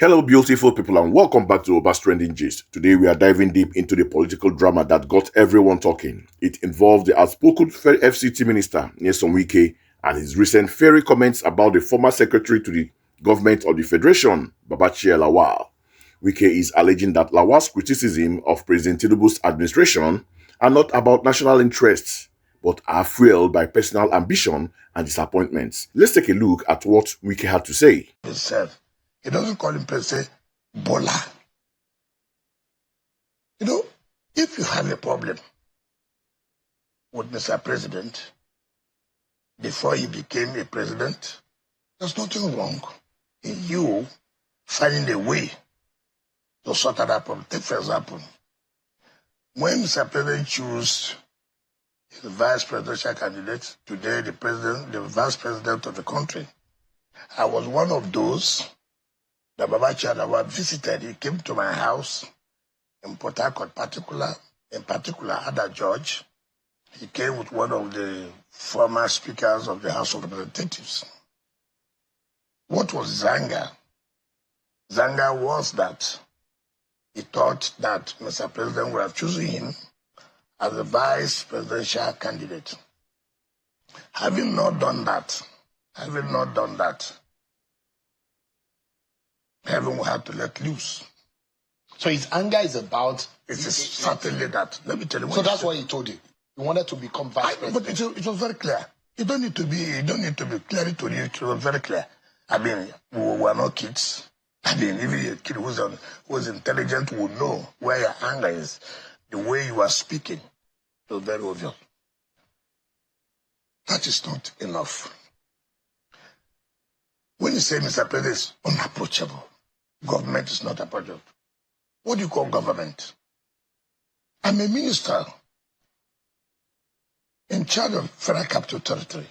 Hello, beautiful people, and welcome back to Oba's Trending Gist. Today, we are diving deep into the political drama that got everyone talking. It involved the outspoken FCT Minister Nyesom Wike and his recent fiery comments about the former secretary to the government of the Federation, Babachir Lawal. Wike is alleging that Lawal's criticism of President Tinubu's administration are not about national interests, but are fueled by personal ambition and disappointments. Let's take a look at what Wike had to say. He doesn't call him per se Bola. If you have a problem with Mr. President before he became a president, there's nothing wrong in you finding a way to sort that problem. Take for example, when Mr. President chose his vice presidential candidate, today the vice president of the country, I was one of those that Babachir Lawal visited. He came to my house in Port Harcourt, in particular, Ada George. He came with one of the former speakers of the House of Representatives. What was Zanga? Zanga was that he thought that Mr. President would have chosen him as the vice presidential candidate. Having not done that, heaven will have to let loose. So his anger is about... It is certainly that. Let me tell you. So that's what he told you. He wanted to become vice president. But it was very clear. You don't need to be clear to you. It was very clear. We were not kids. Even a kid who's intelligent will know where your anger is. The way you are speaking, it was very obvious. That is not enough. When you say Mr. President is unapproachable, government is not approachable. What do you call government? I'm a minister in charge of Federal Capital Territory.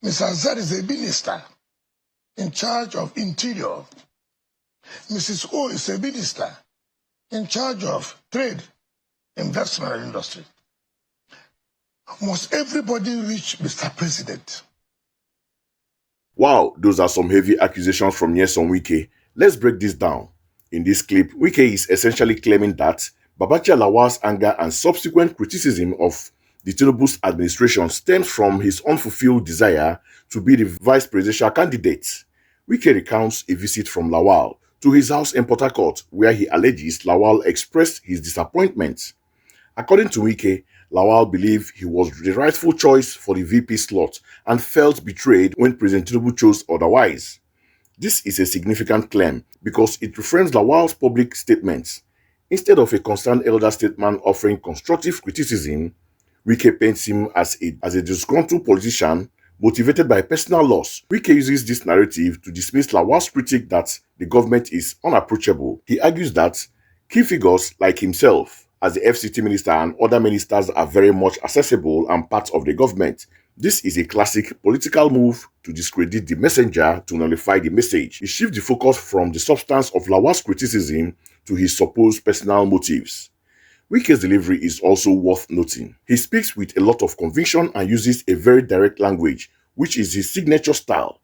Mr. Azar is a minister in charge of Interior. Mrs. O is a minister in charge of Trade, Investment and Industry. Must everybody reach Mr. President? Wow, those are some heavy accusations from Nyesom Wike. Let's break this down. In this clip, Wike is essentially claiming that Babachir Lawal's anger and subsequent criticism of the Tinubu's administration stems from his unfulfilled desire to be the vice presidential candidate. Wike recounts a visit from Lawal to his house in Port Harcourt, where he alleges Lawal expressed his disappointment. According to Wike, Lawal believed he was the rightful choice for the VP slot and felt betrayed when President Tinubu chose otherwise. This is a significant claim because it reframes Lawal's public statements. Instead of a concerned elder statesman offering constructive criticism, Wike paints him as a disgruntled politician motivated by personal loss. Wike uses this narrative to dismiss Lawal's critique that the government is unapproachable. He argues that key figures like himself, as the FCT minister and other ministers, are very much accessible and part of the government. This is a classic political move to discredit the messenger to nullify the message. He shifts the focus from the substance of Lawal's criticism to his supposed personal motives. Wike's delivery is also worth noting. He speaks with a lot of conviction and uses a very direct language, which is his signature style.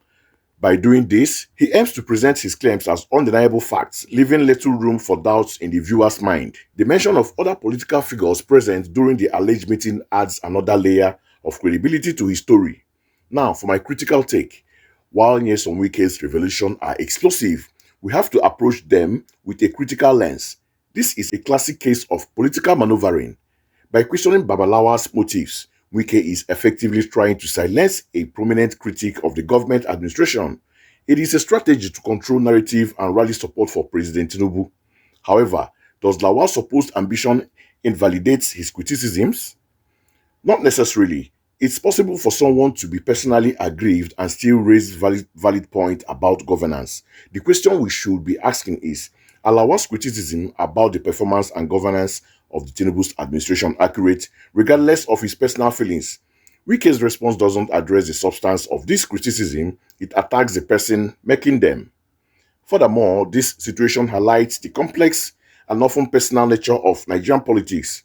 By doing this, he aims to present his claims as undeniable facts, leaving little room for doubts in the viewer's mind. The mention of other political figures present during the alleged meeting adds another layer of credibility to his story. Now, for my critical take. While Nyesom Wike's revelations are explosive, we have to approach them with a critical lens. This is a classic case of political maneuvering. By questioning Lawal's motives, Wike is effectively trying to silence a prominent critic of the government administration. It is a strategy to control narrative and rally support for President Tinubu. However, does Lawal's supposed ambition invalidate his criticisms? Not necessarily. It's possible for someone to be personally aggrieved and still raise valid points about governance. The question we should be asking is, are Lawal's criticism about the performance and governance of the Tinubu's administration accurate, regardless of his personal feelings? Wike's response doesn't address the substance of this criticism, it attacks the person making them. Furthermore, this situation highlights the complex and often personal nature of Nigerian politics.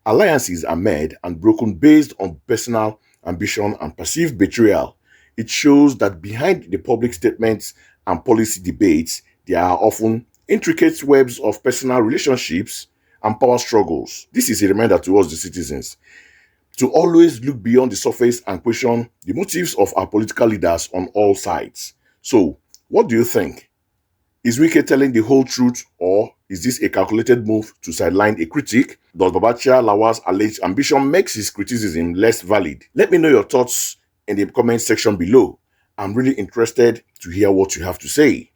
Alliances are made and broken based on personal ambition and perceived betrayal. It shows that behind the public statements and policy debates, there are often intricate webs of personal relationships and power struggles. This is a reminder to us, the citizens, to always look beyond the surface and question the motives of our political leaders on all sides. So, what do you think? Is Wike telling the whole truth, or is this a calculated move to sideline a critic? Does Babachir Lawal's alleged ambition make his criticism less valid? Let me know your thoughts in the comment section below. I'm really interested to hear what you have to say.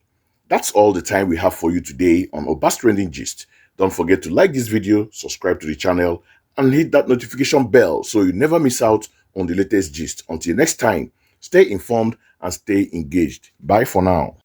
That's all the time we have for you today on Oba's Trending Gist. Don't forget to like this video, subscribe to the channel, and hit that notification bell so you never miss out on the latest gist. Until next time, stay informed and stay engaged. Bye for now.